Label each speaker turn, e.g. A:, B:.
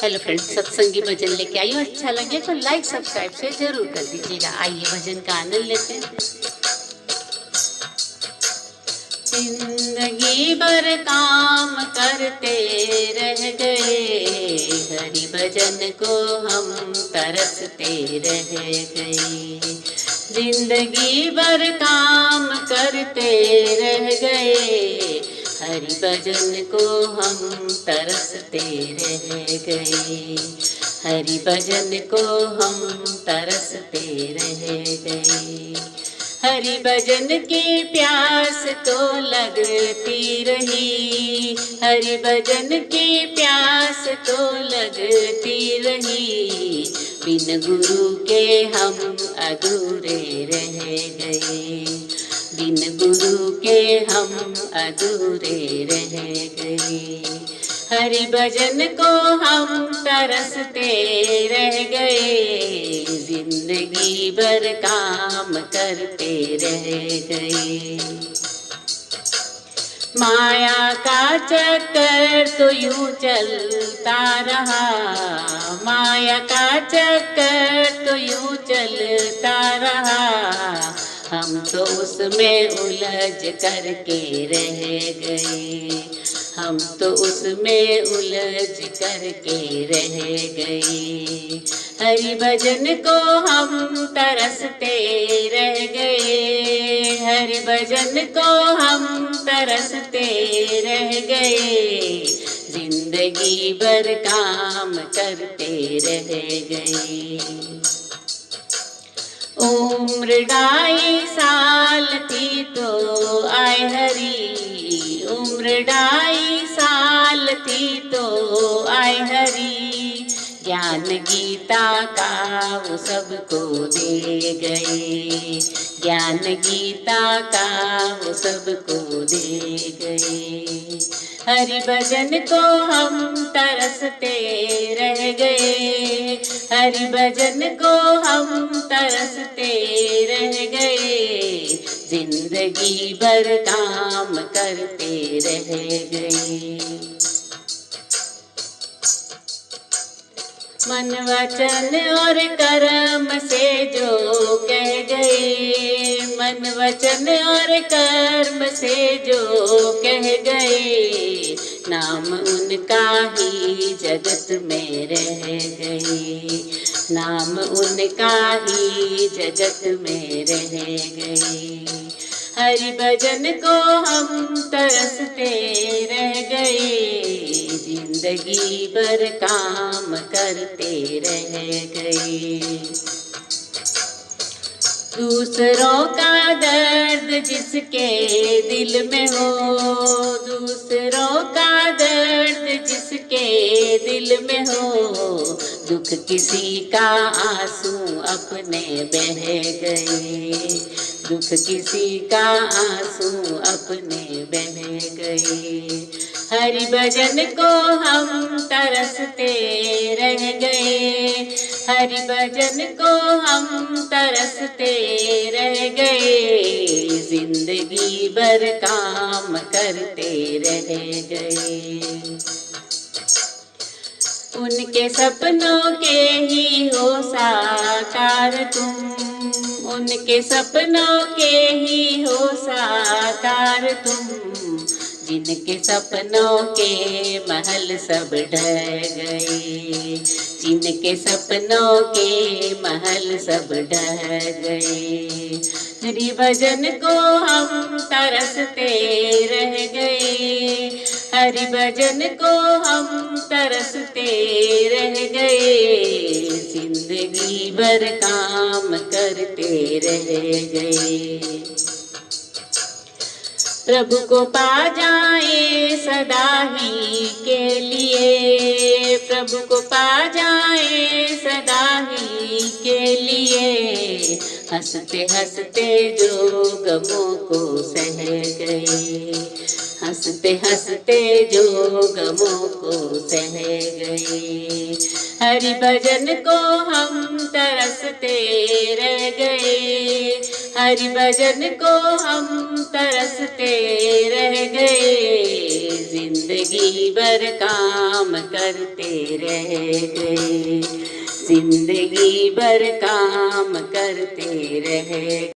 A: Hello friends, सत्संगी भजन लेके आई हूँ। अच्छा लगे तो लाइक सब्सक्राइब से जरूर कर दीजिएगा। आइए भजन का आनंद लेते हैं। जिंदगी भर काम करते रह गए, हरि भजन को हम तरसते रह गए। जिंदगी भर काम करते रह गए, हरि भजन को हम तरसते रह गए। हरि भजन को हम तरसते रह गए। हरि भजन की प्यास तो लगती रही, हरि भजन की प्यास तो लगती रही। बिन गुरु के हम अधूरे रह गए, बिन गुरु के हम अधूरे रह गए। हरि भजन को हम तरसते रह गए, जिंदगी भर काम करते रह गए। माया का चक्कर तो यूं चलता रहा, माया का चक्कर तो यूं चलता रहा। हम तो उसमें उलझ करके रह गए, हम तो उसमें उलझ करके रह गए। हरि भजन को हम तरसते रह गए, हरि भजन को हम तरसते रह गए। जिंदगी भर काम करते रह गए। उम्र 2.5 साल थी तो आए हरि, उम्र 2.5 साल थी तो आए हरि। ज्ञान गीता का वो सबको दे गए, ज्ञान गीता का वो सबको दे गए। हरि भजन को हम तरसते रह गए, हरि भजन को हम तरसते रह गए। जिंदगी भर काम करते रह गए। मन वचन और कर्म से जो कह गए, मन वचन और कर्म से जो कह गए। नाम उनका ही जगत में रह गए, नाम उनका ही जगत में रह गए। हरि भजन को हम तरसते रह गए, जिंदगी भर काम करते रह गए। दूसरों का दर्द जिसके दिल में हो, दूसरों का दर्द जिसके दिल में हो। दुख किसी का आंसू अपने बह गए, दुख किसी का आंसू अपने बह गए। हरि भजन को हम तरसते रह गए, हरि भजन को हम तरसते रह गए। जिंदगी भर काम करते रह गए। उनके सपनों के ही हो साकार तुम, उनके सपनों के ही हो साकार तुम। जिनके सपनों के महल सब ढह गए, जिनके सपनों के महल सब ढह गए। हरि भजन को हम तरसते रह गए, हरि भजन को हम तरसते रह गए। जिंदगी भर काम करते रह गए। प्रभु को पा जाए सदा ही के लिए, प्रभु को पा जाए सदा ही के लिए। हंसते हंसते जो गमों को सह गए, हंसते हंसते जो गमों को सह गए। हरि भजन को हम तरसते रह गए, हरि भजन को हम तरसते रह गए। जिंदगी भर काम करते रह गए, जिंदगी भर काम करते रह